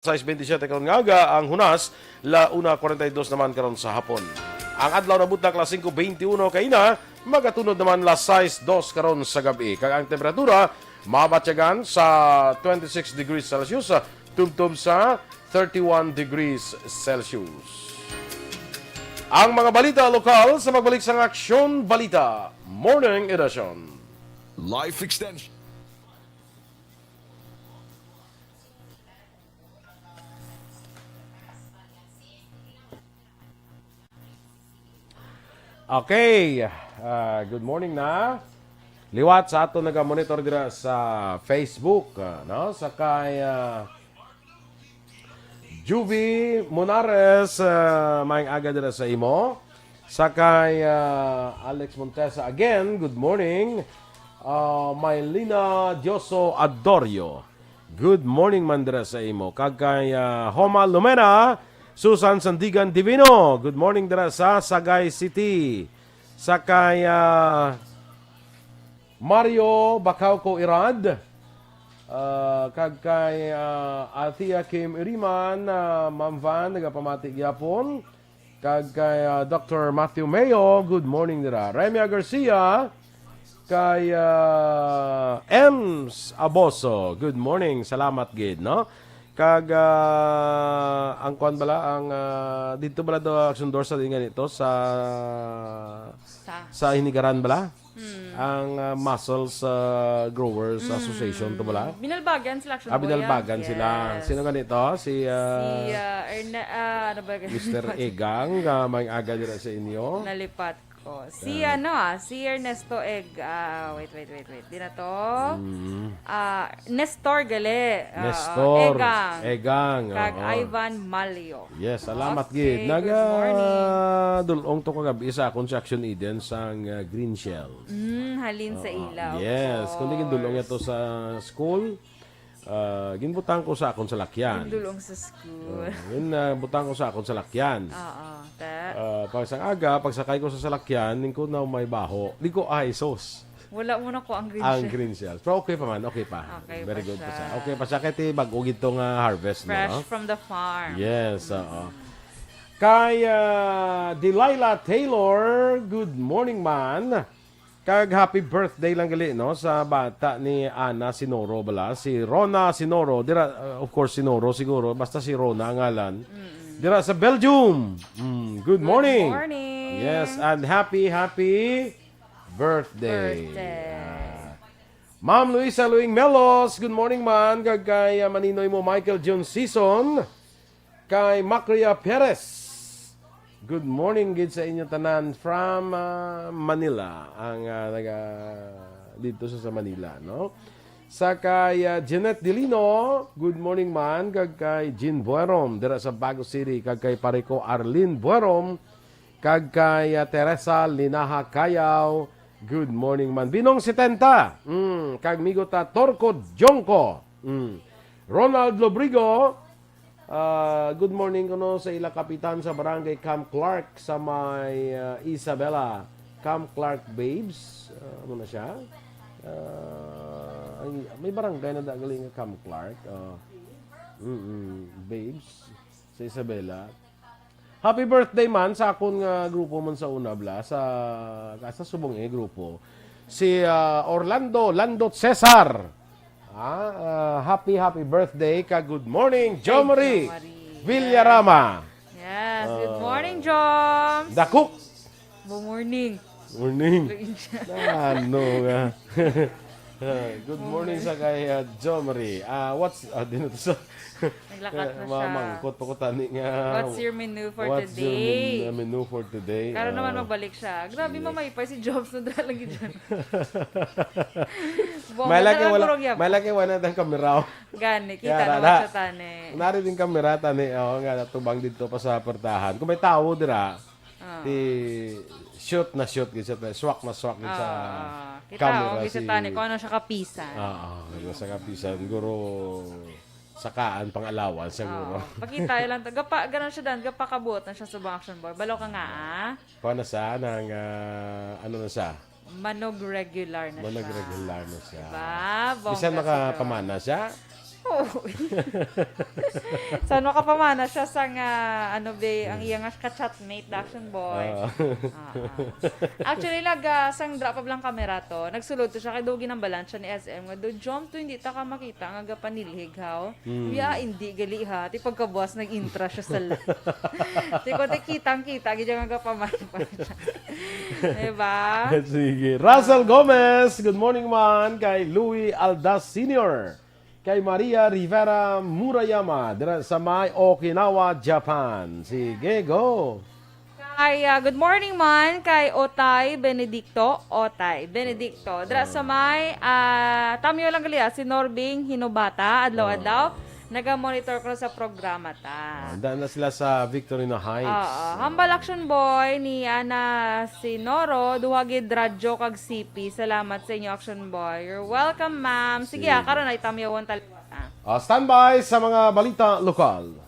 Size 27 karon nga aga ang hunas la 1:42 naman karon sa hapon. Ang adlaw na butak la 5:21 kay na magatunod naman la size 2 karon sa gabi. Kag ang temperatura mabatyagan sa 26 degrees Celsius tubtob sa 31 degrees Celsius. Ang mga balita lokal sa magbalik sa Aksyon Balita Morning Edition. Life Extension. Okay, good morning na. Liwat sa ato naga-monitor dira sa Facebook, no? Sa kay Juvie Monares, maayong aga dira sa imo. Sa kay Alex Montesa again, good morning. Maylina Dioso Adorio, good morning man dira sa imo. Kag kay Homa Lumena, Susan Sandigan Divino, good morning dira sa Sagay City. Sa kay Mario Bacauco Irad, kag kay Atia Kim Iriman, Ma'am Van, nagapamati gyapon. Kag kay Dr. Matthew Mayo, good morning dira. Remia Garcia, kay Ems Aboso, good morning, salamat gid, no? Kag ang kuan bala ang dito bala do Aksyon Dorsa din ganito sa Hinigaran bala. Ang Muscles Growers Association to bala. Binalbagan sila Aksyon Binalbagan sila. Sino ganito? Si ano ba Mr. Egang, may aga dira sa inyo. nalipat ko. Si Ernesto wait. Di na to. Nestor Gale. Nestor Egang. Kag oo. Ivan Malio. Yes, salamat Okay, gid. good morning. Dulong to kagabi sa Construction Eden sang Green Shell. Halin sa ilaw. Yes, kundi dulong ito sa school. Ginbutang ko sa akon sa lakyan. Dulong sa school. Butang ko sa akon sa lakyan. Oo. Pag sa aga, pagsakay ko sa salakyan, ko na may baho. Di ko ay sauce. Wala muna ko ang green Ang shell. green shells. Pero okay pa man, okay pa. Okay Very pa good pa siya. siya. Okay pa siya kahit bago itong harvest mo. Fresh No? from the farm. Yes, oo. Kay Delilah Taylor, good morning man. Kag happy birthday lang gali no sa bata ni Ana Sinoro bala, si Rona Sinoro. Dira of course Sinoro siguro, basta si Rona ang ngalan. Dira sa Belgium. Good morning. Good morning. Yes, and happy birthday. Ma'am Luisa Luing Melos, good morning man. Kag kay maninoy mo Michael John Season. Kay Macria Perez. Good morning gid sa inyo tanan from Manila. Ang dito sa Manila, no? Sa kay Jeanette Dilino, good morning man. Kag kay Jean Buerom dira sa Bago City. Kag kay Pareco Arlene Buerom. Kag kay Teresa Linaha Kayaw, good morning man. Binong 70. Kag Migota Torco Jongko. Ronald Lobrigo, good morning kuno sa ila kapitan sa barangay Camp Clark sa may Isabela. Camp Clark Babes, ano na siya? May barangay na dagaling nga Camp Clark. Babes sa Isabela. Happy birthday man sa akong grupo man sa una bla sa subong grupo. Si Orlando Landot Cesar. Happy birthday ka. Good morning, Jo Marie Villarama. Yes, good morning, Joms. Dakuk. Good morning. Morning. Ano nga. Good morning sa kay Jo Marie. Dito sa Naglakad na siya. mamangkot pa ko tani nga. What's your menu for What's today? your menu for today? Karon naman magbalik siya. Grabe mamaypay si Jobs na dala lagi dyan. Malaki wala tang kamera. Gani, kita Kaya, naman siya tani. Nari din kamera tani nga natubang dito pa sa apertahan. Kung may tao dira, ti shoot na shoot gid sa swak na swak gid sa Kita, camera bisa tani kung ano siya kapisan. sa kapisan siguro sakaan pang alawan siguro. Pakita lang to. Gapa ganon siya dan, gapa kabot na siya sa Action Boy. Balo ka nga Paano sa nang ano na siya? Manog regular na siya. Manog regular na siya. Diba? Bongga Bisan si makapamana siya. So, ano ka pa man, siya sang, ang iyang ka-chatmate, the Aksyon boy. Actually, sang drop up lang kamera to, nagsulod to siya kay Dogi ng balansya ni SM. Nga, do, jump to, hindi ta ka makita, nga panilhig, how? Hindi, gali ha. Ti pagkabuas, nag-intra siya sa live. Ti ko, kitang-kita, gidya nga paman pa siya. Diba? Sige. Russell Gomez, good morning man. Kay Louis Aldas Sr. Kay Maria Rivera Murayama, dira sa may Okinawa, Japan. Sige, go. Kay, good morning man, kay Otay Benedicto. Dira sa may, tamyo lang gali, si Norbing Hinobata, adlaw-adlaw. Naga-monitor ko sa programa ta. Daan na sila sa Victorino Heights. Hambal Aksyon boy ni Ana Sinoro, duhagid radyo kag CP. Salamat sa inyo Aksyon boy. You're welcome ma'am. Sige, karon ay tamyawan talaga. Standby sa mga balita lokal.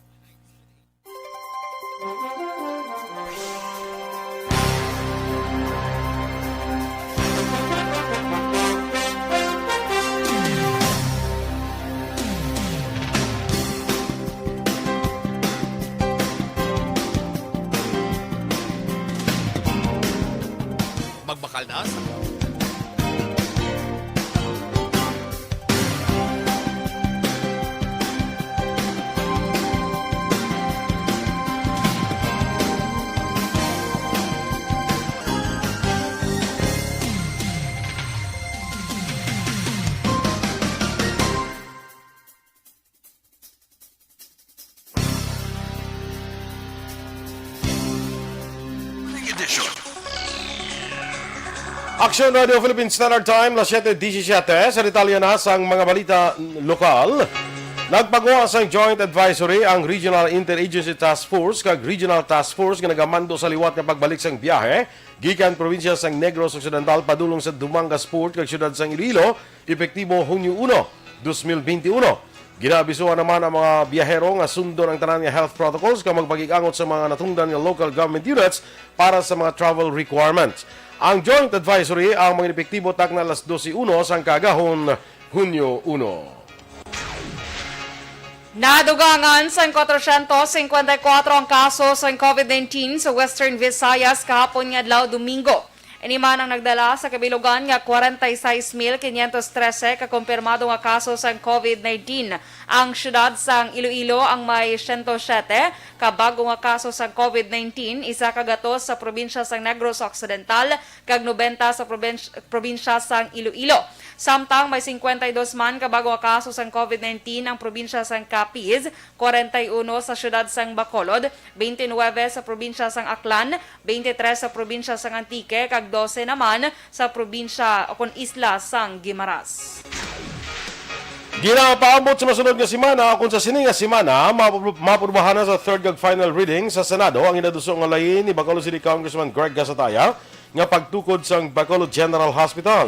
Magbakal na sa Edition. Aksyon Radio Philippine Standard Time, las 7:17. Sa detalye na sa mga balita lokal. Nagpagawa sa Joint Advisory ang Regional Interagency Task Force kag Regional Task Force nga nagamando sa liwat nga pagbalik sang biyahe gikan probinsya sang Negros Occidental padulong sa Dumangas Port kag siyudad sang Iloilo epektibo Hunyo 1, 2021. Ginabisuhan naman ang mga biyahero nga sundon ang tanan nga health protocols kag magpagig-angot sa mga natungdan nga local government units para sa mga travel requirements. Ang Joint Advisory ang mga epektibo tak na alas 12:01 sang kagahon Hunyo 1. Nadugangan sa 454 ang kaso sa COVID-19 sa Western Visayas kahapon nga adlaw Domingo. Iniman ang nagdala sa kabilugan nga 46,513 kakumpirmado nga kaso sa COVID-19. Ang syudad sang Iloilo ang may 107 kabago nga kaso sa COVID-19, isa kagatos sa probinsya sang Negros Occidental kag 90 sa probinsya sang Iloilo. Samtang may 52 man kabago nga kaso sa COVID-19 ang probinsya sang Capiz, 41 sa syudad sang Bacolod, 29 sa probinsya sang Aklan, 23 sa probinsya sang Antique kag 12 naman sa probinsya o isla sang Guimaras. Ginapaabot sa masunod nga semana kung sa sini nga semana mapurbahan na sa third kag final reading sa Senado ang inadusong nga lain ni Bacolod City Congressman Greg Gasataya nga pagtukod sang Bacolod General Hospital.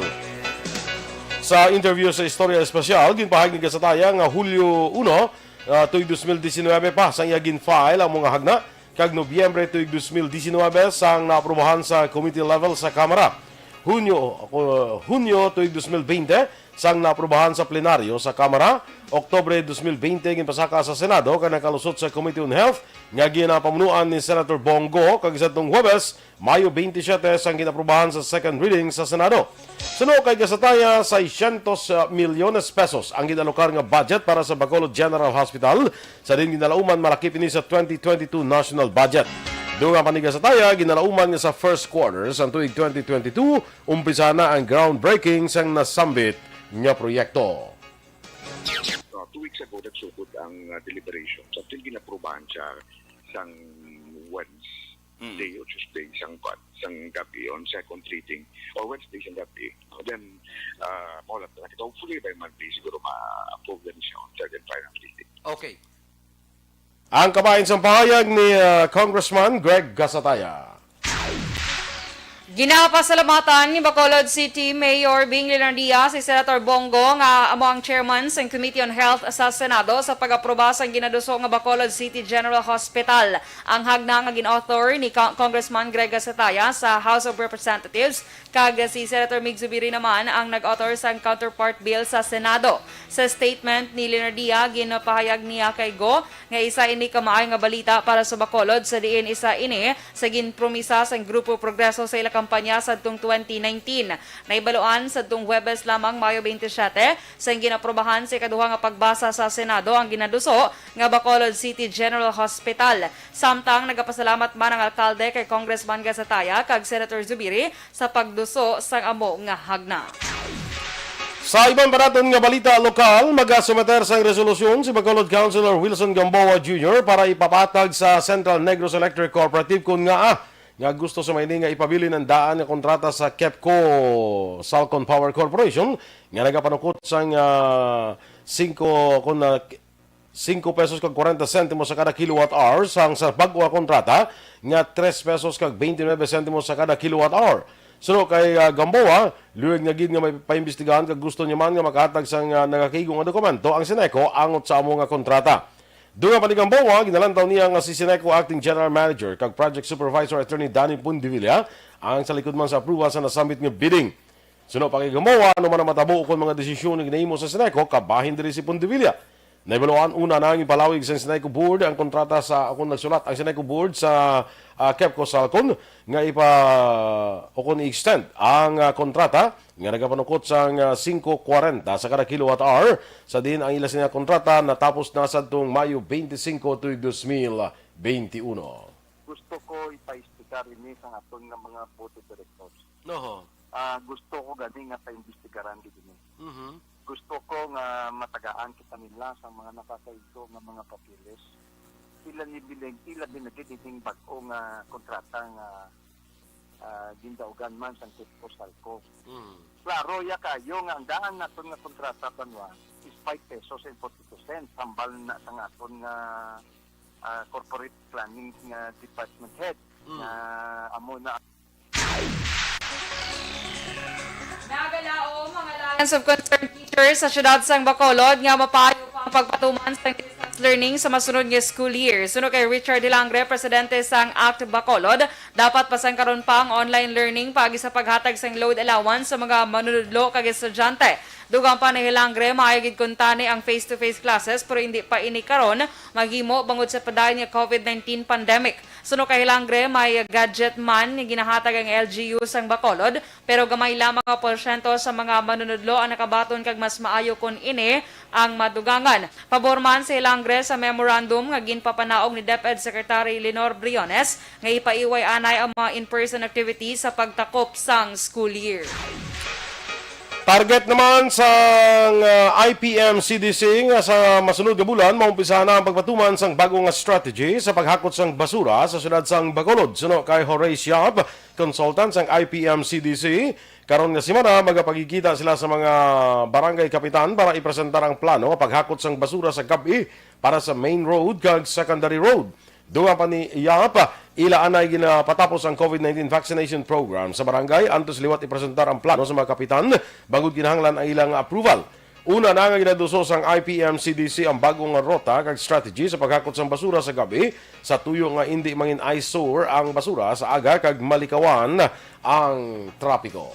Sa interview sa Istorya Espesyal, ginpahag ni Gasataya nga Hulyo 1, tuig 2019 pa sang iya gin-file ang mga hagna kag Nobyembre tuig 2019 sang naaprubahan sa committee level sa Kamara. Hunyo tuig 2020 sang naaprubahan sa plenaryo sa Kamara. Oktobre 2020 ginpasaka sa Senado kag nakalusot sa Committee on Health nga ginapamunuan ni Senator Bongo kag isatong Huwebes, Mayo 27 sang ginaprubahan sa second reading sa Senado. Suno kay Gasataya 600 milyones pesos ang ginalokar nga budget para sa Bacolod General Hospital sa din ginalauman malakip ini sa 2022 national budget. Doon nga paniga sa taya, ginalauman nga sa first quarter sa tuig 2022, umpisa na ang groundbreaking sang nasambit nga proyekto. 2 weeks ago, nagsugod ang deliberation. So, until ginaprubahan siya sang Wednesday o Tuesday, sang gabi on second reading, or Wednesday sang gabi. Then, maulat na kita. Hopefully, by Monday, siguro ma-approve na siya on third and final reading. Okay. Ang kabahin sa pahayag ni Congressman Greg Gasataya. Ginapasalamatan ni Bacolod City Mayor Bing Leonardia si Senator Bongo nga amo ang chairman sa Committee on Health sa Senado sa pag-aproba sa ginaduso nga Bacolod City General Hospital. Ang hagna nga gin-author ni Congressman Greg Gasataya sa House of Representatives kag si Senator Mig Zubiri naman ang nag-author sa counterpart bill sa Senado. Sa statement ni Leonardia, ginapahayag niya kay Go nga isa ini kamaay nga balita para sa Bacolod sa diin isa ini sa ginpromisa sa Grupo Progreso sa kampanya sa 2019. Naibaluan sa Huwebes lamang Mayo 27 sa ginaprobahan sa ikaduha nga pagbasa sa Senado ang ginaduso nga Bacolod City General Hospital. Samtang nagapasalamat man ang alkalde kay Congressman Gasataya kag Senator Zubiri sa pagduso sang amo nga hagna. Sa ibang baraton nga balita lokal, mag-asumeter sa resolusyon si Bacolod Councilor Wilson Gamboa Jr. para ipapatag sa Central Negros Electric Cooperative kung nga gusto sa may nga ipabili ng daan nga kontrata sa KEPCO Salcon Power Corporation nga nagapanukot sang 5 pesos kag 40 sentimos sa kada kilowatt hour sang sa bagwa kontrata nga 3 pesos kag 29 sentimos sa kada kilowatt hour. So kay Gamboa, luwag nga gid nga may paimbestigahan kag gusto niya man nga makahatag sang nagakigong nga dokumento ang Sineco angot sa amo nga kontrata. Doon pa ni Gamboa, ginalantaw niya nga si Sineco Acting General Manager kag Project Supervisor Attorney Danny Pundivilla ang sa likod man sa approval sa nasambit nga bidding. Suno pa kay Gamboa, ano man ang matabo kung mga desisyon nga ginahimo sa Sineco, kabahin diri si Pundivilla. Naibaluan una na ang ipalawig sa Sineco Board ang kontrata sa akong nagsulat ang Sineco Board sa KEPCO Salcon nga i-extend ang kontrata nga nagapanukot sa 5.40 sa kada kilowatt hour sa din ang ilas niya kontrata natapos na sa Mayo 25 to 2021. Gusto ko ipa-istigar ini sa aton nga mga board of directors. No. Gusto ko gani nga pa-imbestigaran din. Gusto ko nga matagaan kita nila sa mga nakakaito nga mga papilis. Ilan binagiging bago nga kontrata nga gindaugan man sa Kitpo Salco. Klaro ya kayo nga ang daan naton nga kontrata banwa is 5 pesos and 42 cents. Sambal na sa aton nga corporate planning nga department head na amo na Nagalao mga Alliance of Concerned Teachers sa siyudad sang Bacolod nga mapayo pa ang pagpatuman sa distance learning sa masunod nga school year. Suno kay Richard Hilangre, presidente sang ACT Bacolod, dapat pasang karon pa ang online learning pagi sa paghatag sang load allowance sa mga manunudlo kag estudyante. Dugang pa ni Hilangre, maayagid kuntani ang face-to-face classes pero hindi pa ini karon maghimo bangod sa padayon nga COVID-19 pandemic. Suno kay Hilangre, may gadget man nga ginahatag ang LGU sang Bacolod pero gamay lamang ang porsyento sa mga manunudlo ang nakabaton kag mas maayo kun ini ang madugangan. Pabor man si Hilangre sa memorandum nga ginpapanaog ni DepEd Secretary Lenore Briones nga ipaiway anay ang mga in-person activities sa pagtakop sang school year. Target naman sa IPM-CDC nga sa masunod nga bulan, maumpisahan na ang pagpatuman sang bagong strategy sa paghakot sang basura sa syudad sang Bacolod. Suno kay Horace Yap, consultant sang IPM-CDC, karon nga semana magapagkikita sila sa mga barangay kapitan para ipresentar ang plano paghakot sang basura sa gabi para sa main road kag secondary road. Duwa pa ni Yap, ilaan ay ginapatapos ang COVID-19 vaccination program sa barangay antos liwat ipresentar ang plano sa mga kapitan bangod ginahanglan ang ilang approval. Una na nga ginaduso sang IPM-CDC ang bagong rota kag strategy sa paghakot sang basura sa gabi sa tuyo nga hindi mangin eyesore ang basura sa aga kag malikawan ang trapiko.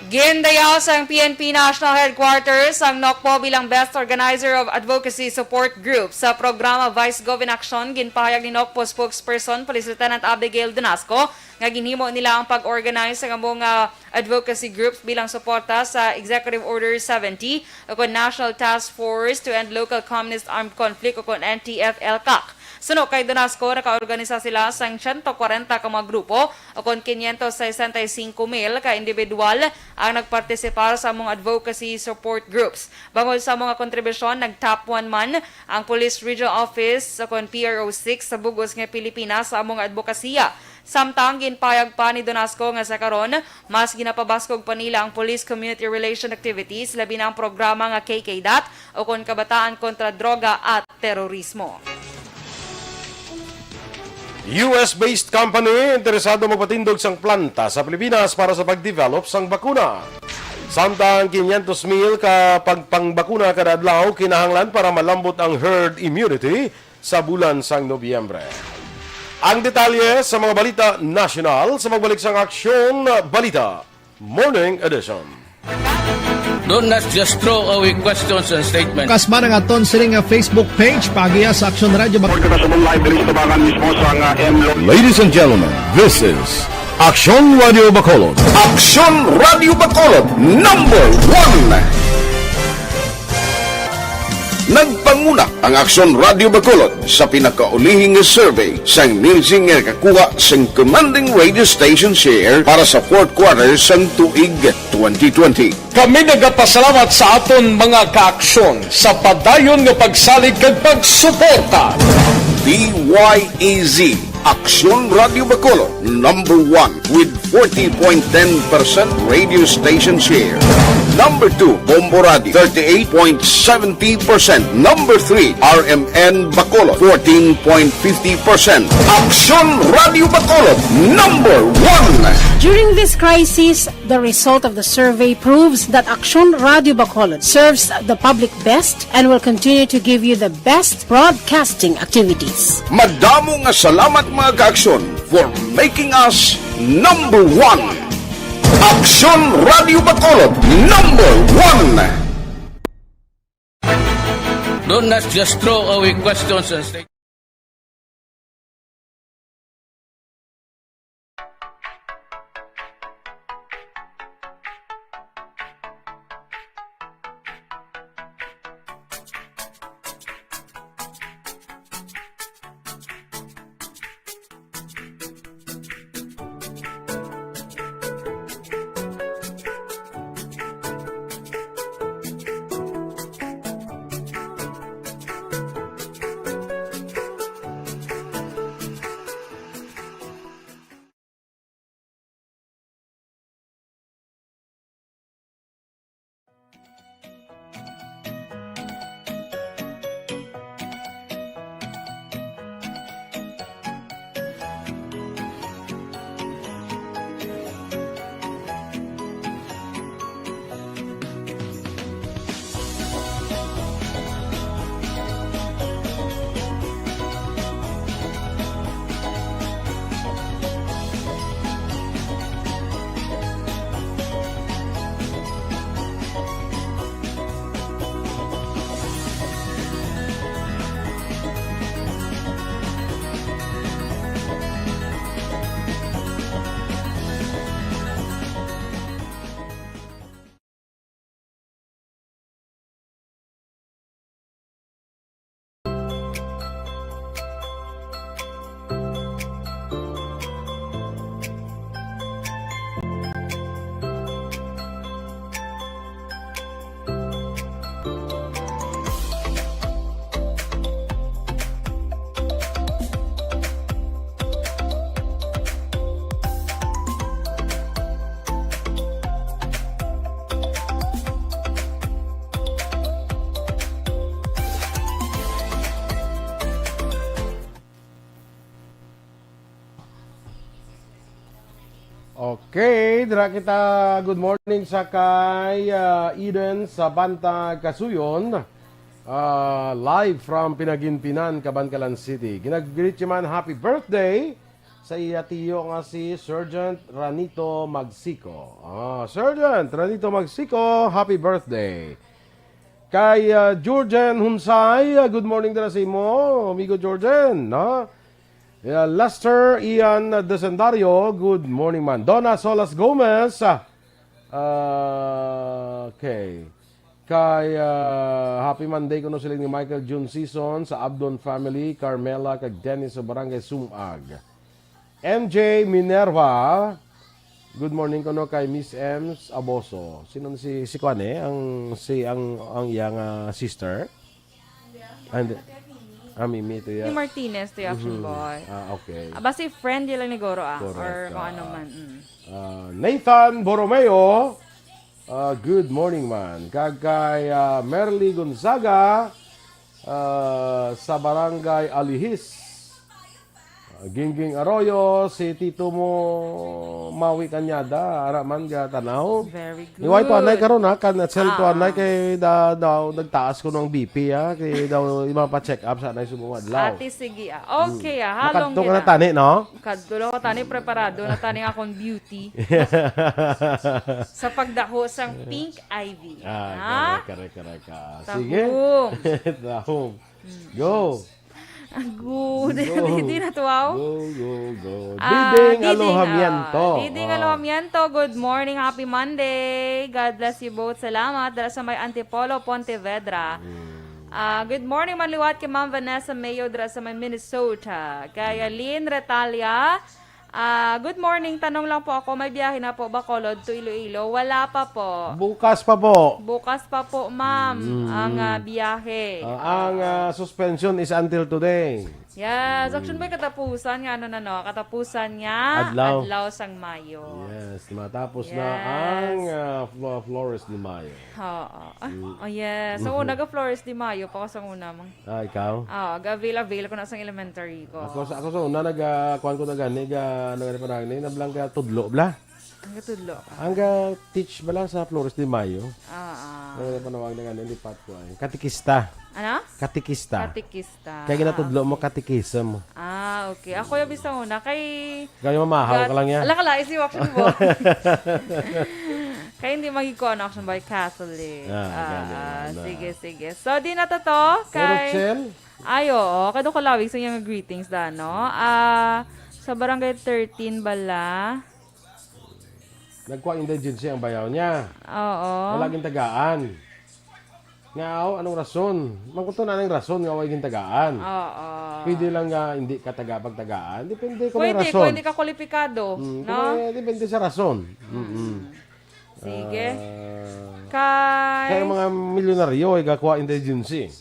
Gindayaw sa PNP National Headquarters ang NOCPO bilang Best Organizer of Advocacy Support Group. Sa programa Vice Gov in Aksyon, ginpahayag ni NOCPO spokesperson Police Lieutenant Abigail Donasco nga ginhimo nila ang pag-organize sa mga advocacy groups bilang suporta sa Executive Order 70 o National Task Force to End Local Communist Armed Conflict o NTF-ELCAC. Suno kay Donasco, nakaorganisa sila sa 140 ka mga grupo o 565,000 ka individual ang nagpartisipar sa mga advocacy support groups. Bangod sa mga kontribusyon, nag-top 1 man ang Police Regional Office o PRO6 sa Bugos nga Pilipinas sa among advokasya. Samtang ginpayag pa ni Donasco nga sa karon, mas ginapabaskog pa nila ang Police Community Relation Activities labi na ang programa nga KKDAT o Kabataan kontra Droga at Terorismo. US-based company interesado magpatindog sang planta sa Pilipinas para sa pag-develop sang bakuna. Samtang 500,000 ka pagpangbakuna kada adlaw kinahanglan para malambot ang herd immunity sa bulan sang Nobyembre. Ang detalye sa mga balita national sa magbalik sang Aksyon Balita Morning Edition. Don't not just throw away questions and statements. Kasmarang aton siling nga Facebook page pagiya sa Aksyon Radio. Ladies and gentlemen, this is Aksyon Radio Bacolod. Aksyon Radio Bacolod, number 1. Nagpanguna ang Aksyon Radio Bacolod sa pinakaulihing survey sa Nielsen nga kakuha sa commanding radio station share para sa fourth quarter sa tuig 2020. Kami nagapasalamat sa aton mga kaaksyon sa padayon nga pagsalig kag pagsuporta. DYEZ Aksyon Radio Bacolod, number 1 with 40.10% radio station share. Number 2, Bombo Radio, 38.70%. Number 3, RMN Bacolod, 14.50%. Aksyon Radio Bacolod, number 1. During this crisis, the result of the survey proves that Aksyon Radio Bacolod serves the public best and will continue to give you the best broadcasting activities. Madamo nga salamat mga kaaksyon for making us number 1. Aksyon Radio Bacolod, number 1. Don't not just throw away questions and statements. Okay, dira kita good morning sa kay Eden sa Banta Kasuyon. Live from Pinaginpinan, Cabancalan City. Ginag-greet man happy birthday sa iya tiyo nga si Sergeant Ranito Magsico. Sergeant Ranito Magsico, happy birthday. Kay Georgian Hunsay, good morning dira sa imo, amigo Georgian, no? Lester Ian Desendario, good morning man. Donna Solas Gomez, okay. Kay happy Monday kuno sila ni Michael June Season sa Abdon family, Carmela kag Dennis sa Barangay Sumag. MJ Minerva, good morning kuno kay Miss Ems Aboso. Sino si Kwane ang iyang sister? And Mimi to Si ya. Martinez to yung action boy. Okay. Basta friend yun lang ni Goro Correct, or kung ano man. Nathan Borromeo, good morning man. Kagkay Merly Gonzaga sa Barangay Alihis. Gingging Arroyo, si Tito mo Mawi Kanyada, araman ga tanaw. Very good. Iway to anay karon ha, kan sel to anay kay daw nagtaas ko ng BP ha, kay daw ipa-check up sa anay subong adlaw. Ate sige Okay halong Nakadto ka na tani no? Kadto ko tani preparado na tani akong beauty. Sa pagdaho sang pink ivy. Correct. Sige. Tahong. Tahong. Go. Good. Hindi na to, wow. Go. Diding Alohamiento. Diding Alohamiento. Good morning. Happy Monday. God bless you both. Salamat. Dala sa may Antipolo, Pontevedra. Good morning, manliwat kay Ma'am Vanessa Mayo dala sa may Minnesota. Kay Lynn Retalia. Good morning. Tanong lang po ako, may biyahe na po Bacolod to Iloilo? Wala pa po. Bukas pa po. Bukas pa po, ma'am, ang biyahe. Ang suspension is until today. Yes, action ba katapusan nga katapusan nga adlaw sang Mayo. Yes, matapos na ang Flores de Mayo. Oo. Yes. So una ga Flores de Mayo pa ko sang una mang. Ikaw? Avail ko na sang elementary ko. Ako sa una kuan ko na gani parang nablang ka tudlo bla. Ang tudlo. Ang teach bala sa Flores de Mayo. Panawag na gani lipat ko ay katikista. Ano? Katikista. Kaya ginatudlo mo katikism mo. Okay. Ako yung bisa una kay... Kaya mamahaw ka lang yan. Ala ka lang, isi action mo. Kaya hindi magigko ang action by Catholic. Sige. So, di na to. Kay... Rochelle? Kado ko lawig sa iyong greetings da, no? Sa barangay 13 bala. Nagkuha indigency ang bayaw niya. Oo. Wala gintagaan. Nga, anong rason? Mangkuto na ng rason nga wala gintagaan. Oo. Pwede lang nga hindi ka taga-pagtagaan. Depende kung may rason. Pwede ka kwalipikado. No? Depende sa rason. Sige. Kaya mga milyonaryo ay gakuha indigency.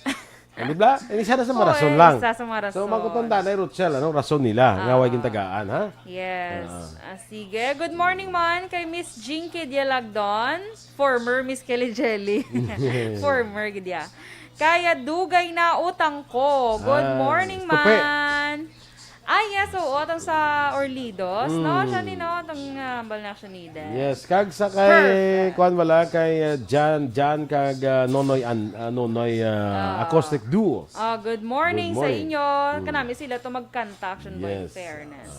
Di ba? Isa na sa marason lang. Isa sa marason. So, magkutanda na yung Rochelle, anong rason nila? Nga wala gintagaan, ha? Yes. Sige. Good morning man kay Miss Jinky Dialagdon. Former Miss Kelly Jelly. Former, gidya. Kaya dugay na utang ko. Good morning man. Yes. So, atong sa Orlidos. No? Siya ni, no? Atong ambal na siya ni Eden. Yes. Kag sa kay, kuhan wala, kay Jan kag Nonoy Acoustic Duo. Good morning sa inyo. Kanami sila to magkanta. Action by fairness.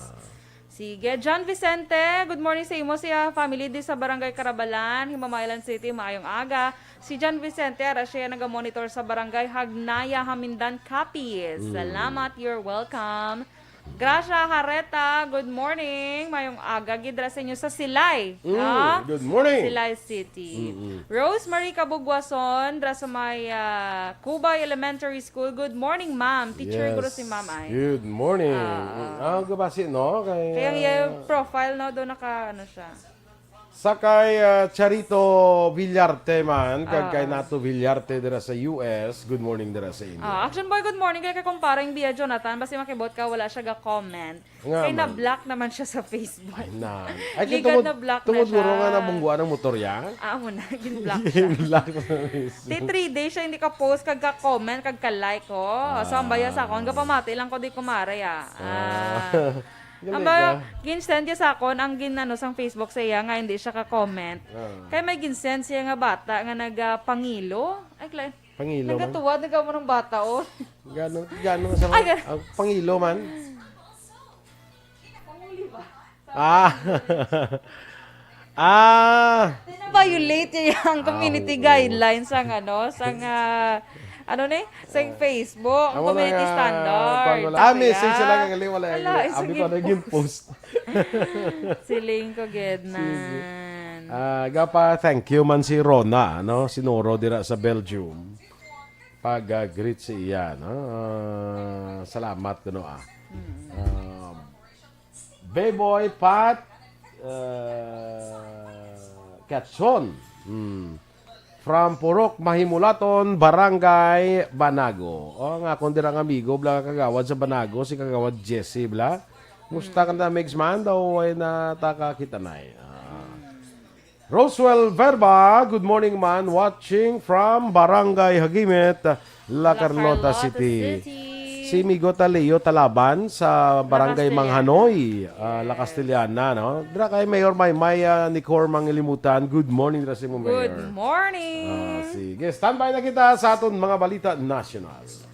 Sige. John Vicente, good morning sa imo siya. Family di sa Barangay Carabalan, Himamaylan City, maayong aga. Si John Vicente, siya nag-monitor sa Barangay Hagnaya, Hamindan, Capiz. Salamat, you're welcome. Gracia Hareta, good morning. Mayong aga, gidra sa inyo sa Silay. Good morning. Silay City. Rosemary Kabugwason, dra sa may Cubay Elementary School. Good morning, ma'am. Teacher guro si ma'am ay. Good morning. Gabasi, no? Kaya yung profile, no? Doon siya. Sakay Charito Villarte man, kag kay Nato Villarte dira sa US. Good morning dira sa inyo. Action boy, good morning. Kaya kumparing Bia Jonathan, basta makibot ka, wala siya ga-comment. Kaya na-block naman siya sa Facebook. Ay, legal na block na siya. Tungod nga nabungguan ng motor ya. Muna, gin-block siya. Block na. 3 days siya hindi ka post, kag ka-comment, kag ka-like ko. So, ang baya sa akon, pamati lang ko di kumare Ang ba, ginsend niya sa akon, ang sang Facebook sa iya nga, hindi siya ka-comment. Kaya may ginsend siya nga bata, nga nagpangilo. Ay, Clay. Pangilo man? Nagatuwa, nagawa mo ng bata, Gano'n sa pangilo man? Panguli ba? Violate niya yung community guidelines sang sa Facebook, community standard. Message sila nga gali, wala abi pa na yung post. Siling ko, Gednan. Gapa, thank you man si Rona, no? Sinuro dira sa Belgium. Pag-greet si iya, no? Salamat, no? Beboy Pat Katson. From Purok Mahimulaton, Barangay Banago. Nga kundirang amigo, bla kagawad sa Banago, si kagawad Jesse, bla. Musta ka na mix man, daw ay nataka kita na Roswell Verba, good morning man, watching from Barangay Hagimet, La Carlota City. Si Migo Taleo Talaban sa Barangay Castellana. Manghanoy, La Castellana, no? Dira kay Mayor Maymay ni Cor Mangilimutan. Good morning ra si mo, Mayor. Good morning. Sige, standby na kita sa aton mga balita national.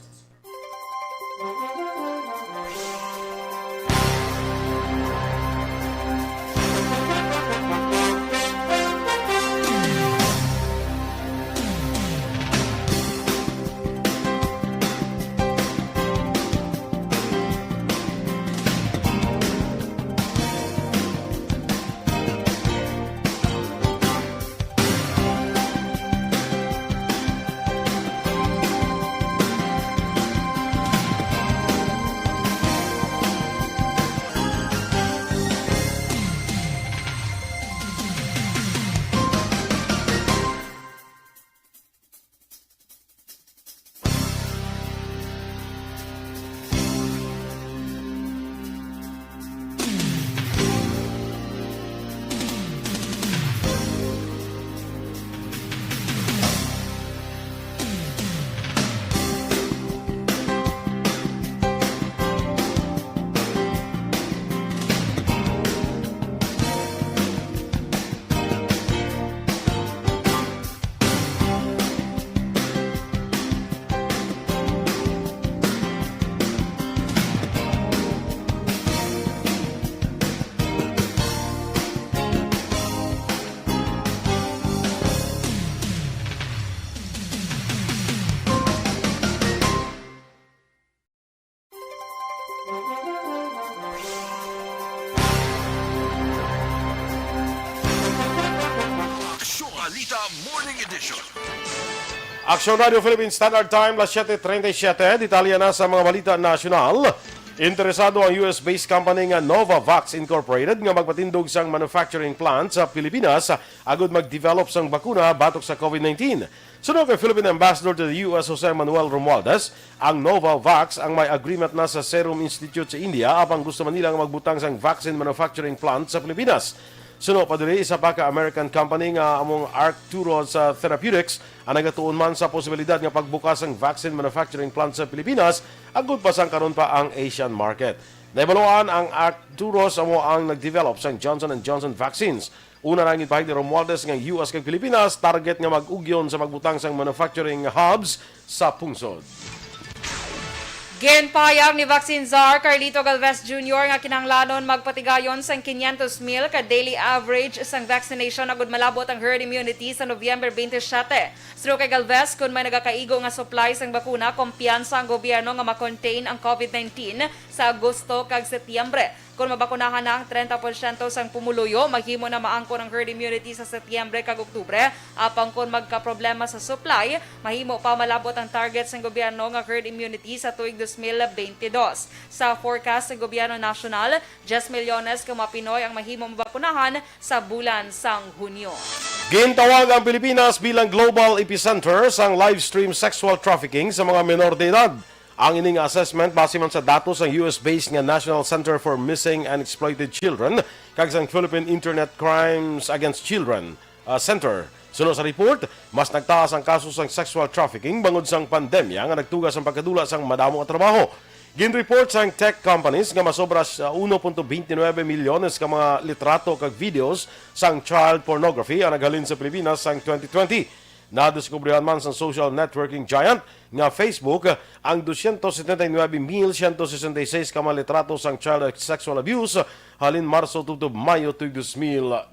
Aksyon Balita Morning Edition. Aksyon Radio Philippines Standard Time, las 7:37. Detalya na sa mga balita nasyonal. Interesado ang US-based company nga Novavax Incorporated nga magpatindog sang manufacturing plant sa Pilipinas agud mag-develop sang bakuna batok sa COVID-19. Sunod kay Philippine Ambassador to the US Jose Manuel Romualdez, ang Novavax ang may agreement na sa Serum Institute sa India apang gusto man nilang magbutang sang vaccine manufacturing plant sa Pilipinas. Suno pa diri isa pa ka American company nga among Arcturus Therapeutics ang nagatuon man sa posibilidad nga pagbukas ng vaccine manufacturing plant sa Pilipinas agud pa sang karon pa ang Asian market. Naibaluan ang Arcturus amo ang nagdevelop sang Johnson & Johnson vaccines. Una ra gipahig ni Romualdez nga US kag Pilipinas target nga mag-ugyon sa magbutang sang manufacturing hubs sa pungsod. Ginpayag ni Vaccine Czar Carlito Galvez Jr. nga kinahanglanon magpatigayon sang 500,000 ka daily average sang vaccination agud malabot ang herd immunity sa Nobyembre 27. Sino kay Galvez, kung may nagakaigo nga supply sang bakuna, kumpiyansa ang gobyerno nga makontain ang COVID-19 sa Agosto kag Setyembre. Kung mabakunahan na ang 30% sang pumuluyo, maghimo na maangkon ang herd immunity sa Setyembre kag Oktubre. Apang kung magka-problema sa supply, mahimo pa malabot ang target sang gobyerno nga herd immunity sa tuig 2022. Sa forecast sa gobyerno nasyonal, 10 milyones ka mga Pinoy ang mahimo mabakunahan sa bulan sang Hunyo. Gintawag ang Pilipinas bilang global epicenter sang live stream sexual trafficking sa mga menor de edad. Ang ining assessment base man sa datos ng US-based nga National Center for Missing and Exploited Children kag sang Philippine Internet Crimes Against Children Center. Sunod sa report, mas nagtaas ang kaso sang sexual trafficking bangod sang pandemya nga nagtugas ang pagkadula sang madamo nga trabaho. Gin-report sang tech companies nga masobra sa 1.29 milyones ka mga litrato kag videos sang child pornography ang naghalin sa Pilipinas sang 2020. Nadiskubrihan man sa social networking giant nga Facebook ang 279,166 ka mga litrato sang child sexual abuse halin Marso tutob Mayo 2020.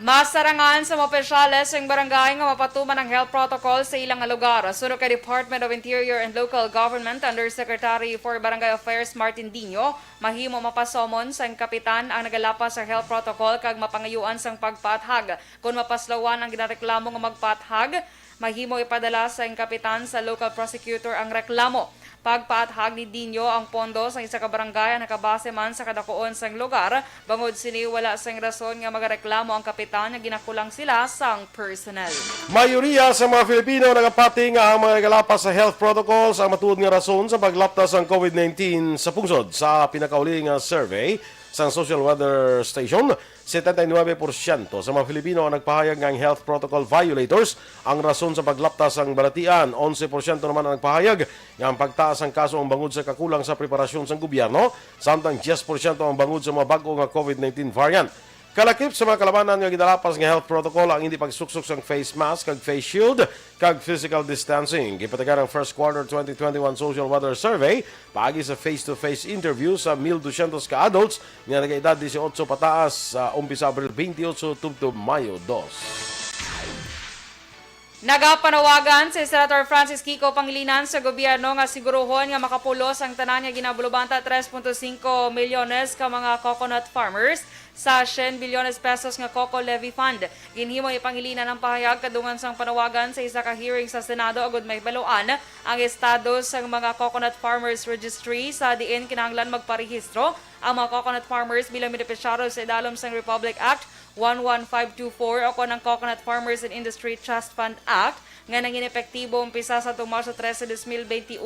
Masarangan sa mga opisyales ng barangay nga mapatuman ang health protocol sa ilang lugar. Sunod kay Department of Interior and Local Government Undersecretary for Barangay Affairs Martin Dino, mahimo mapasomon sang kapitan ang nagalapas sa health protocol kag mapangayuan sang pagpaathag. Kung mapaslawan ang ginareklamo nga magpaathag, mahimo ipadala sang kapitan sa local prosecutor ang reklamo. Pagpaathag ni Dino ang pondo sa isa ka barangay na nakabase man sa kadakuon sang lugar, bangod sini wala sang rason nga magareklamo ang kapitan nga ginakulang sila sang personnel. Mayoriya sa mga Filipino nagapati nga ang mga nagalapas sa health protocols ang matuod nga rason sa paglaptas ng COVID-19 sa pungsod. Sa pinakauli nga survey sa social weather station. 79% sa mga Pilipino ang nagpahayag ng health protocol violators ang rason sa paglaptas ang balatian. 11% naman ang nagpahayag ng pagtaas ang kaso ang bangod sa kakulang sa preparasyon sa gobyerno, samtang 10% ang bangod sa mga bago nga COVID-19 variant. Kalakip sa mga kalabanan nga gidalapas nga health protocol ang hindi pagsuksok sa face mask kag face shield kag physical distancing. Gipatagan ang first quarter 2021 social weather survey paagi sa face-to-face interview sa 1,200 ka adults nga nagaedad 18 pataas sa umpisa Abril 28 tubtob Mayo 2. Nagapanawagan si Senator Francis Kiko Pangilinan sa gobyerno nga siguruhon nga makapulos ang tanan nga ginabulubanta 3.5 milyones ka mga coconut farmers sa 10 bilyones pesos nga Coco Levy Fund. Ginhimo ipangilinan ang pahayag kadungan sang panawagan sa isa ka hearing sa Senado agud may baluan ang estado sang mga coconut farmers registry sa diin kinahanglan magparehistro ang mga coconut farmers bilang benepisyaryo sa idalom sang Republic Act 11524 o ng Coconut Farmers and Industry Trust Fund Act nga nangin epektibo umpisa sa Marso 13, 2021.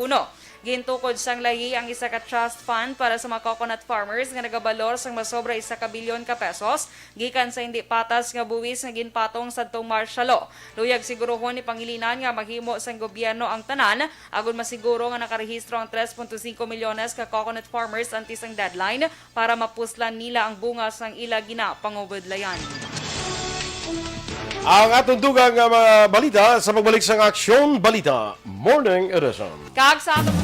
Gintukod sang lahi ang isa ka trust fund para sa mga coconut farmers nga nagabalor sang masobra 1 bilyon ka pesos gikan sa hindi patas nga buwis nga ginpatong sadtong marsyalo. Luyag siguruhon ni Pangilinan nga mahimo sang gobyerno ang tanan agon masiguro nga nakarehistro ang 3.5 milyones ka coconut farmers antes ang deadline para mapuslan nila ang bunga sang ila ginapangubudlayan. Ang atong dugang nga mga balita sa pagbalik sa Aksyon Balita Morning Edition. Kag sa atong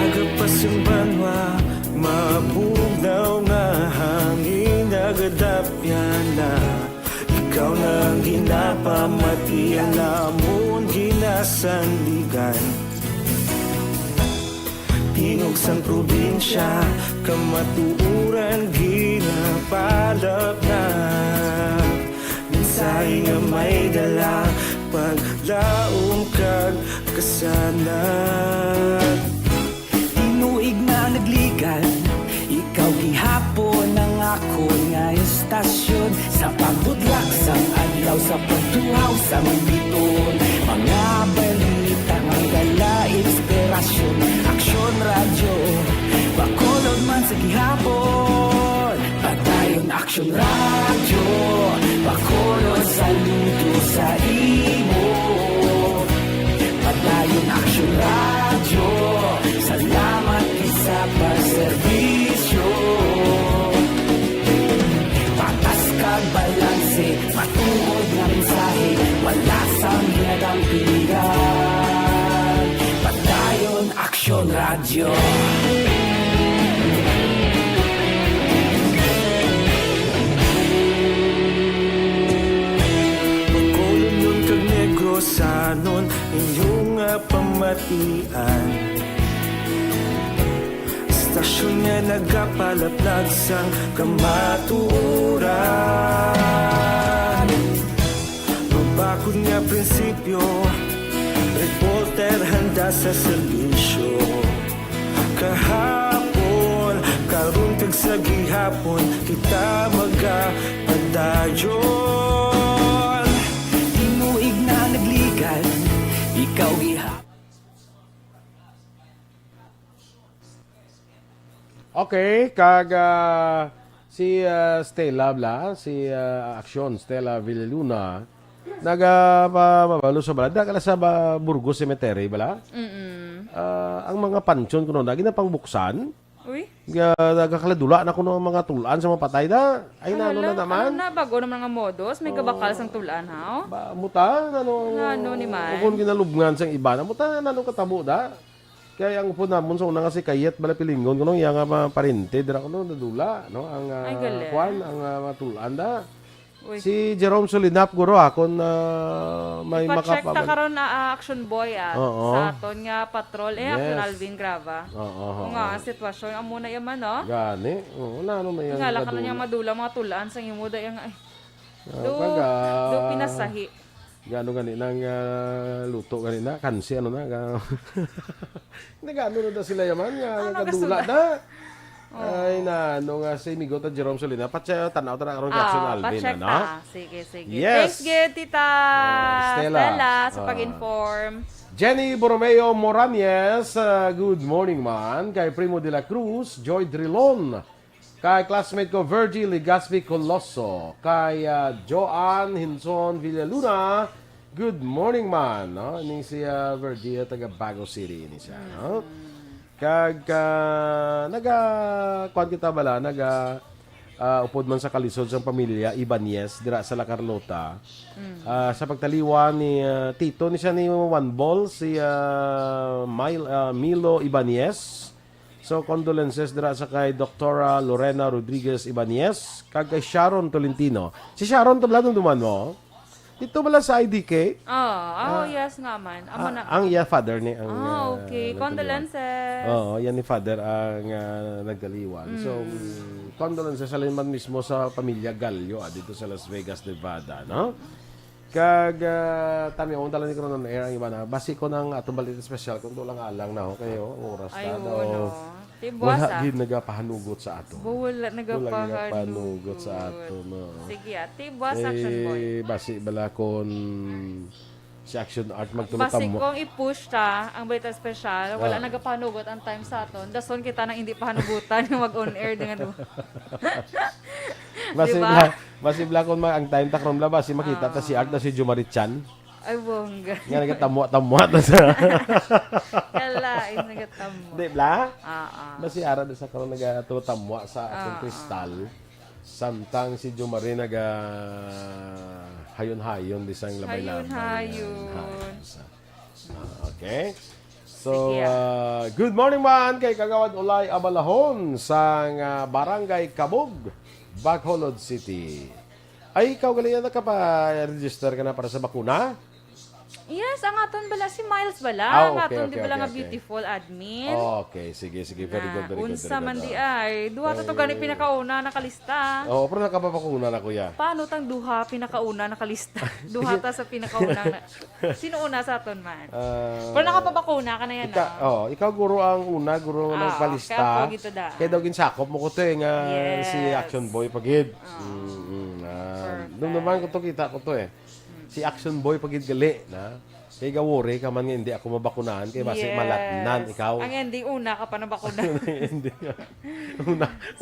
Agapasumbanwa, mapugnaw nga hangin nagadapyan na. Ikaw na ginapamati ang namon ginasandigan. Tingog sang probinsya, kamatuuran ginapalap na. Minsay nga may dala, paglaom kag kasanat. Tinuig na nagligan, ikaw gihapon ang ako nga estasyon. Sa pagbudlak sang adlaw, sa pagtuhaw sa magbiton. Mga balita nga dala inspirasyon. Aksyon radyo, bakolod man sa gihapon. Patayon Aksyon radyo, bakolod saludo sa imo. Patayon Aksyon radyo, salamat isa pagserbisyo. Patas kag balanse, matuod nga mensahe, wala sang ginadang pilihan. Patayon Aksyon radyo. Pagkulong nun kag negrosanon, inyong pamatian. Stasyon nga nagapalaplag sang kamatuoran. Mabakod nga prinsipyo, reporter handa sa serbisyo. Kahapon, karon kag sa gihapon, kita magapadayon. Tinuig na nagligan, ikaw gihapon. Okay, kag si Stella si Aksyon Stella Villaluna nagabalo sa balada kala sa Burgos Cemetery bala. Ang mga pansyon kuno na ginapangbuksan. Uy. Nagakaladula na kuno ang mga tulan sa mga patay na. Ay na naman. Ano na bago ng mga modos, may gabakal sang tulan ha. Muta ano ni man. Kung ginalubngan sang iba na muta nano katabo da. Kaya ang upo namon sa una nga si Kayet bala pilingon kuno iya nga maparente dira kuno nadula no ang kwan ang matulan da. Uy. Si Jerome Solinap guro akon may ipa-check makapabal. ta karon na Action Boy sa aton nga patrol Action Alvin Grava. Kung nga ang sitwasyon amo na yaman no. Gani. Wala no may nga la kanon yang madula mga tulaan sang himuda yang do pinasahi. Gano gani nang luto gani na kansi ano na nagano na sila yaman nga kadula na. Ay na no nga si Migo ta Jerome Solina patsa tanaw ta karon Aksyon Alvin ano. Sige. Yes. Thanks good Tita Stella sa pag-inform. Jenny Borromeo Moranes, good morning man. Kay Primo de la Cruz, Joy Drilon. Kay classmate ko Virgil Legaspi Colosso. Kay Joanne Hinson Villaluna, good morning man. No? Ini si Virgil taga Bago City ini siya. No? Kag kuan kita bala upod man sa kalisod sa pamilya Ibanez dira sa La Carlota. Sa pagtaliwan ni tito ni siya ni One Ball si Milo Ibanez. So condolences dira sa kay Dr. Lorena Rodriguez Ibanez kag kay Sharon Tolentino. Si Sharon to bladong duman mo. Dito bala sa IDK. Yes nga man. Ang father ni ang okay. Condolences. Yan ni father ang nagdaliwan. So condolences sa man mismo sa pamilya Gallo dito sa Las Vegas, Nevada, no? Kag tami on dala ni ko non air ang iba na basi ko nang atong balita special kung lang alang na kayo oras na daw. Wala gid nagapahanugot sa ato. Wala nagapahanugot sa ato no. Sige, tibwas Action Boy. Basi bala kon si Action Art magtulotamo. Basi kung i-push ta ang balita special, wala nagapahanugot ang time sa aton. Dason kita nang hindi pahanugutan yung mag-on air dengan Basi bala kon ang time ta kron bala basi makita ta si Art na si Jumarichan. Ay, bongga. Nga nagatamwa-tamwa na sa... Kalain, nagatamwa. Di ba? Basi ara na sa karon nagatutamwa sa atong kristal. Samtang si Jumari hayon-hayon bisang labay-labay. Hayon-hayon. Okay. So, good morning man kay Kagawad Ulay Abalahon sa Barangay Kabog, Bacolod City. Ay, ikaw galing na register ka na para sa bakuna? Yes, ang aton bala si Miles bala. Ang aton di bala nga beautiful admin. Okay, sige. Very good. Unsa man di ay. Duha to gani pinakauna nakalista. Pero nakapapakuna na kuya. Paano tang duha pinakauna nakalista? Duha ta sa pinakauna. Sino una sa aton man? Pero nakapapakuna ka na yan. Ikaw guro ang una, guro nagpalista. Kaya daw ginsakop mo ko to nga si Action Boy pagid. Doon naman ko to kita ko to si Action Boy pagid gali na kay gawore ka man nga hindi ako mabakunahan kay basi malatnan ikaw ang hindi una ka pa nabakuna. Hindi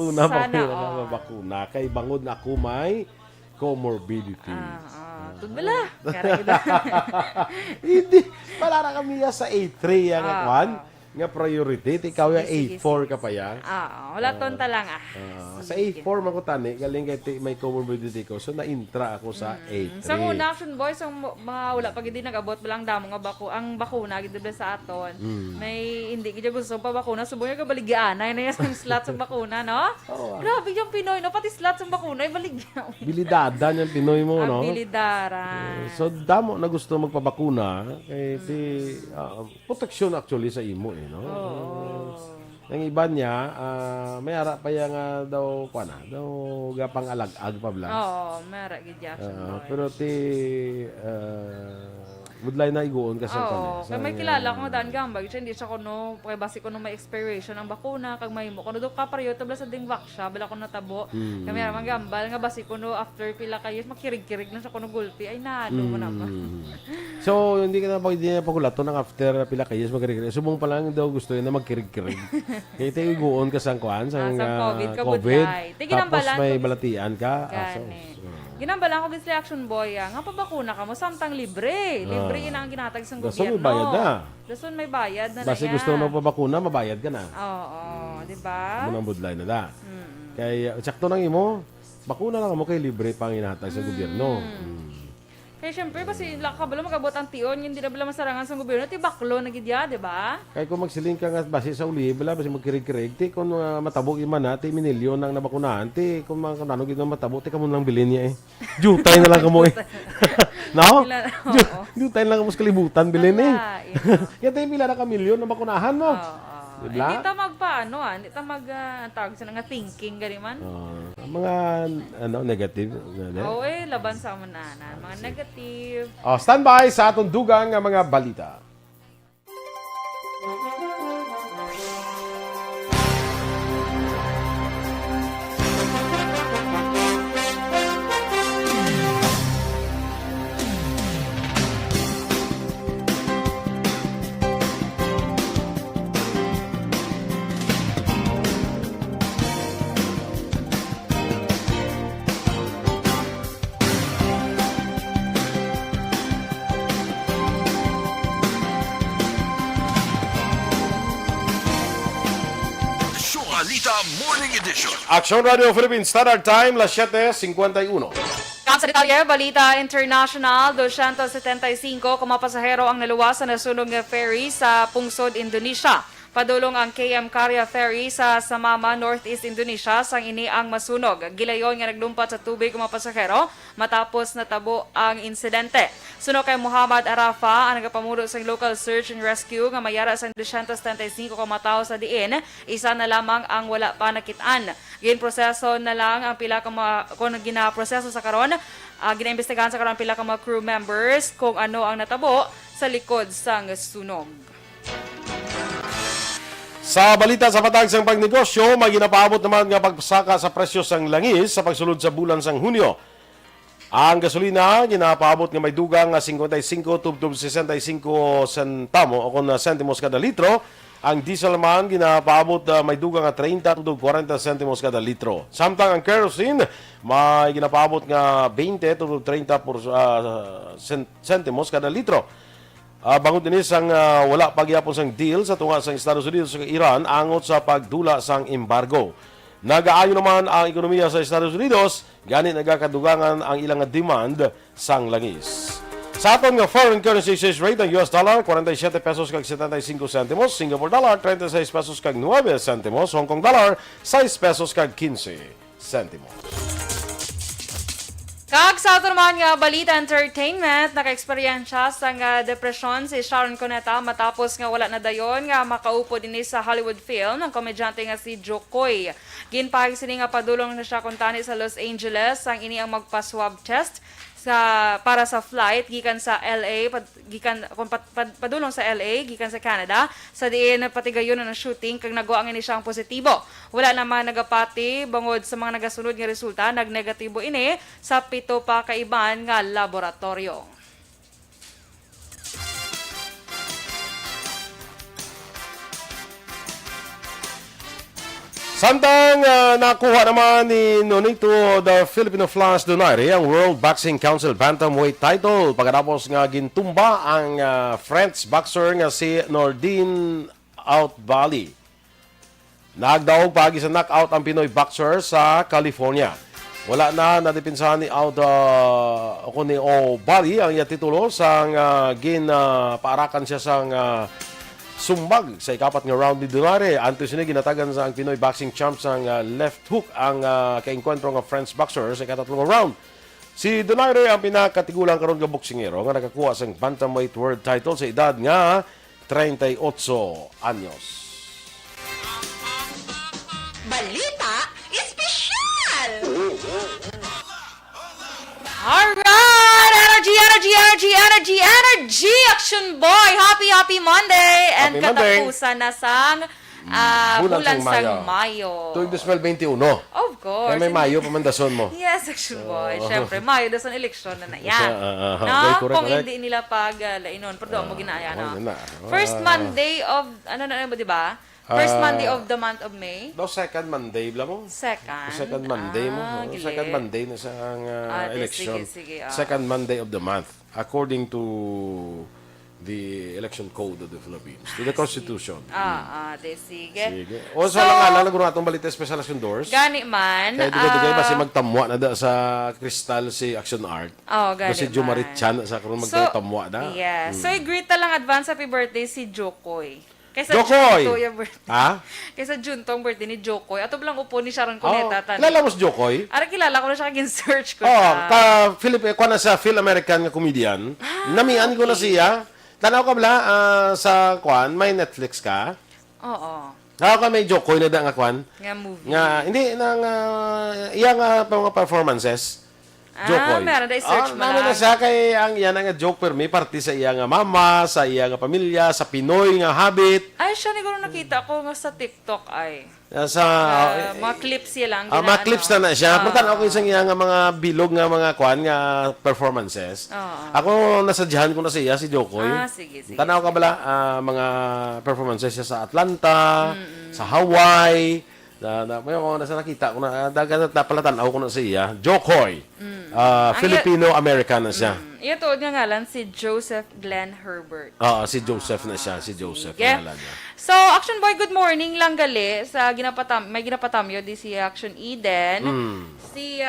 una pa na mabakuna kay bangod na ako may comorbidity. Tudbala. Hindi pala na kami sa A3 nga kwan nga priority ikaw ya A4 ka pa ya. Wala tonta lang sa A4 man ko tani galing kay may comorbidity ko so na-intra ako sa A3. Sa una Action Boys ang mga wala pag hindi nag-abot lang damo nga ang bakuna gid sa aton. May hindi gid gusto pa bakuna subuyo ka baligyan na yung slot sa bakuna no? Grabe yung Pinoy no pati slot sa bakuna ay baligyan. Bilidadan yung Pinoy mo no. Bilidaran. So damo na gusto magpabakuna kay protection actually sa imo no. Ang iba niya, may ara pa yang daw gapang alag-ag pa bla. May ara gid Action. Pero budlay na iguon kasi kay may kilala ko nga daan gambag siya hindi siya kuno kay basi kuno may expiration ang bakuna kag mahimo kuno do ka pareho tabla sa dingwak siya bala kuno natabo kay may man gambal nga basi kuno after pila kayo makirig-kirig na siya kuno gulpi ay nalo mo naman. So hindi ka na pagulato ng after pila kayo makirig-kirig subong pa lang daw gusto na magkirig-kirig kay tayo iguon ka sang kuan sang COVID tapos may balatian ka ginambalan ko din si Action Boy nga pabakuna ka mo samtang libre ina ang ginatag sa gobyerno. Dason may bayad na. Dason may bayad na basi gusto mo pabakuna, mabayad ka na. Di ba? Munang budlay na da. Kaya sakto nang imo, bakuna lang mo kay libre pang inahatag sa gobyerno. Kaya syempre, kasi lakabala magabot ang tion, hindi na bala masarangan sa gobyerno, ti baklo na gidya, di ba? Kaya kung magsiling ka nga base sa uli, bala, basi magkirig-kirig, ti kung matabog iman na, ti minilyon nang nabakunahan, ti kung kanano gid na matabog, ti kamo lang bilhin niya Jutay na lang kamo No? Jutay na lang kamo sa kalibutan bilhin Kaya ti pila na ka milyon na bakunahan, no? Dibla? Hindi ta magpaano hindi ta tawag sa nga thinking gani man. Mga negative. Oo laban sa mananan, mga negative. Standby sa atong dugang nga mga balita. Balita Morning Edition. Aksyon Radio Philippines Standard Time, las 7:51. Sa detalye, Balita International, 275 kumapasahero ang naluwasan na sunog ng ferry sa Pungsod, Indonesia. Padulong ang KM Karya Ferry sa Samama, Northeast Indonesia sang ini ang masunog. Gilayon nga naglumpat sa tubig mga pasahero matapos natabo ang insidente. Sunog kay Muhammad Arafa ang nagapamuno sa local search and rescue nga mayara sa 275 kamatao sa diin. Isa na lamang ang wala pa nakitaan. Ginproseso na lang ang pila ka kung ginaproseso sa karon. Ginaimbestigahan sa karon pila ka mga crew members kung ano ang natabo sa likod sang sunog. Sa balita sa patagsang pagnegosyo, may ginapaabot naman nga pagsaka sa presyo sang langis sa pagsulod sa bulan sang Hunyo. Ang gasolina, ginapaabot nga may dugang nga 55 tubtub 65 centamo o kung sentimos kada litro. Ang diesel naman, ginapaabot may dugang nga 30 tubtub 40 sentimos kada litro. Samtang ang kerosene, may ginapaabot nga 20 tubtub 30 sentimos kada litro. Bangod din sang wala pagyapon sang deal sa tunga sang Estados Unidos sa Iran angot sa pagdula sang embargo. Nagaayo naman ang ekonomiya sa Estados Unidos, gani nagakadugangan ang ilang demand sang langis. Sa aton nga foreign currency exchange rate, ang US dollar 47 pesos kag 75 sentimos, Singapore dollar 36 pesos kag 9 sentimos, Hong Kong dollar 6 pesos kag 15 sentimos. Kag sa ato naman nga Balita Entertainment, naka-eksperyensya sa nga depresyon si Sharon Cuneta matapos nga wala na dayon nga makaupo din sa Hollywood film ng komedyante nga si Jokoy. Ginpahig sini nga padulong na siya kuntani sa Los Angeles ang ini ang magpa-swab test para sa flight gikan sa LA padulong sa LA gikan sa Canada sa diin patigayon na shooting kag nagwa ang ini siyang positibo. Wala naman nagapati bangod sa mga nagasunod nga resulta, nagnegatibo ini sa 7 pa ka iban nga laboratorio. Samtang nakuha naman ni Nonito the Filipino Flash Donaire ang World Boxing Council Bantamweight title pagkatapos nga gintumba ang French boxer nga si Nordine Outbali. Nagdaog pagi sa knockout ang Pinoy boxer sa California. Wala na nadipinsahan ni Outbali ang iya titulo sang paarakan siya sang sumbag sa ikapat nga round ni Donaire. Antes ni ginatagan sa ang Pinoy boxing champs ang left hook ang kaengkwentro nga French boxer sa ikatatlong round. Si Donaire ang pinakatigulang karon nga boksingero nga nakakuha sang bantamweight world title sa edad nga 38 anyos. Balita espesyal! Alright! Energy! Action boy! Happy Monday! And katapusan na sang bulan sang Mayo. Tuwing 2021. Of course. Kaya may Mayo pamandason mo. Yes, Action boy. Siyempre, Mayo dasan eleksyon na yan. Correct. Kung hindi nila lainon. Pero mo ginaya na. First Monday of, di ba? First Monday of the month of May. Second Monday bla mo? Second Monday mo. Second Monday na sa election. Sige. Second Monday of the month. According to the election code of the Philippines. To the Constitution. Sige. O sa lang alam na itong balita special Action Doors. Gani man. Kaya dugay ba si magtamwa na da sa Crystal si Action Art. Gani si Jumarit Chan sa karon magtamwa na. Yes. So i-greet lang advance happy birthday si Jokoy. Kaysa Jokoy! June yung birthday. Kaysa June tong birthday ni Jokoy. Ato lang upo ni Sharon Cuneta. Kilala mo si Jokoy? Kilala ko na siya search ko sa Phil-American nga comedian. Namian ko na siya. Tanaw ka bala sa may Netflix ka? Oo. Ako may joke ko na da nga kwan. Nga movie. Nga, hindi, nang, iya nga mga performances. Jokoy. Meron na i-search mo na siya kay ang iya nga joke per may party sa iya nga mama, sa iya nga pamilya, sa Pinoy nga habit. Ay, siya siguro nakita ko nga sa TikTok ay. Sa mga clips siya lang. mga clips na siya. Pero tanaw ko isang iya nga mga bilog nga mga kwan nga performances. Ako nasadyahan ko na siya si Jokoy. Sige. Tanaw ka bala mga performances siya sa Atlanta, sa Hawaii. May ako nasa nakita ko na napalatan ako na siya. Jokoy. Filipino-American na siya. Ito nga ngalan si Joseph Glenn Herbert. Si Joseph na siya. Si Joseph na ngalan niya. So, Action Boy, good morning lang gali. May ginapatamyo di si Action Eden. Si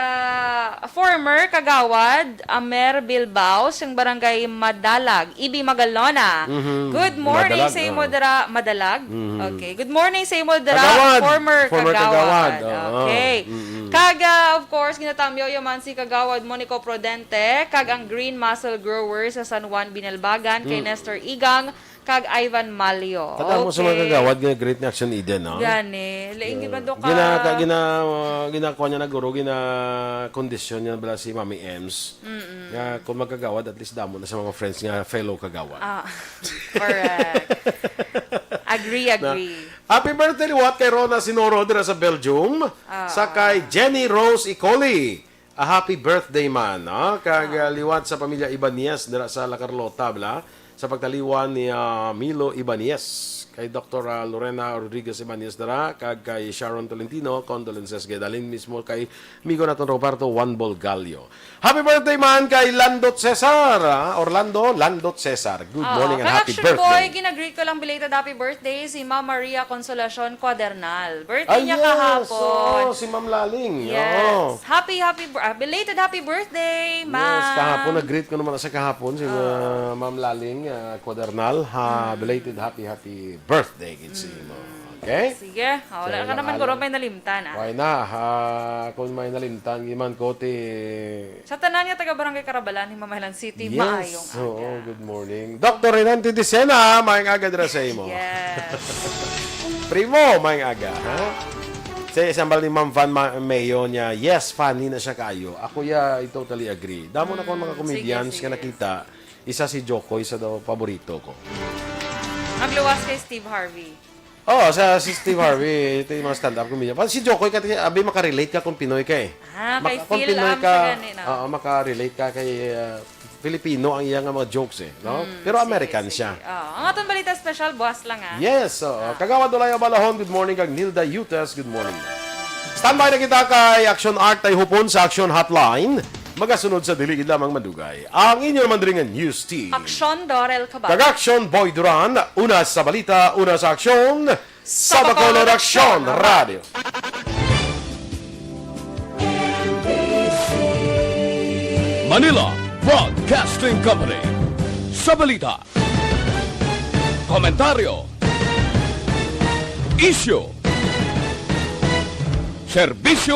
former kagawad Amer Bilbao, siyang barangay Madalag, Ibi Magalona. Good morning Madalag, sa imo dara Madalag. Okay. Good morning sa imo dara Kagawad. former kagawad. Okay. Mm-hmm. Of course, ginatamyo yaman si kagawad Monico Prudente, kag ang Green Muscle Grower sa San Juan Binalbagan, kay Nestor Igang, kag Ivan Malio. Tata mo sa mga kagawad, great na Action Eden, no? Gani. Laing ba do ka? Ginakuha niya na guro, kondisyon niya bala si Mami Ems. Nga, kung magkagawad, at least damo na sa mga friends nga fellow kagawad. Correct. Agree. Happy birthday liwat kay Rona Sinoro dira sa Belgium. Sa kay Jenny Rose Icoli. A happy birthday man, no? Kag liwat sa pamilya Ibanez dira sa La Carlota, bla. Sa pagtaliwan ni Milo Ibanez. Kay Dr. Lorena Rodriguez Ibanez dara, kag kay Sharon Tolentino, condolences kay dalin mismo kay Migo naton Roberto Juan Bolgalio. Happy birthday man kay Landot Cesar, Orlando Landot Cesar. Good morning and happy Action birthday. Boy, ginagreet ko lang belated happy birthday si Ma'am Maria Consolacion Quadernal. Birthday niya kahapon. Si Ma'am Laling. Yes. Belated happy birthday, Ma'am. Yes, kahapon nag-greet ko naman sa kahapon si Ma'am Laling Quadernal. Belated happy birthday kinsi mo. Okay? Sige. Wala ka naman guro may nalimtan. Why na? Kung may nalimtan, iman ko sa tanan niya taga Barangay Carabalan, Himamaylan City, maayong aga. Good morning. Dr. Renante Dicena, maayong aga dira sa imo. Yes. Primo, maayong aga, ha? Sa isang bal ni Ma'am Van Mayo niya, yes, funny na siya kayo. Ako I totally agree. Damo na ko mga comedians nga nakita, isa si Jokoy sa daw paborito ko. Magluwas kay Steve Harvey. Si Steve Harvey, ito yung mga stand-up comedian. Si Jokoy, abi makarelate ka kung Pinoy ka eh. Kay Kung Phil Pinoy sa ka, ganina. makarelate ka kay Filipino ang iyang mga jokes eh. No? Pero American siya. Ang atong balita special, boss lang Yes. Kagawad Olayo Balahon, good morning. Kag Nilda Yutas, good morning. Standby na kita kay Action Art tay hupon sa Action Hotline. Magasunod sa diligid lamang madugay. Ang inyo naman rin ang News Team. Aksyon Dorel Cabatu. Kag-Action Boy Duran, una sa balita, una sa aksyon, sa Bacolod Aksyon Radio. Manila Broadcasting Company. Sa balita, komentaryo, issue, serbisyo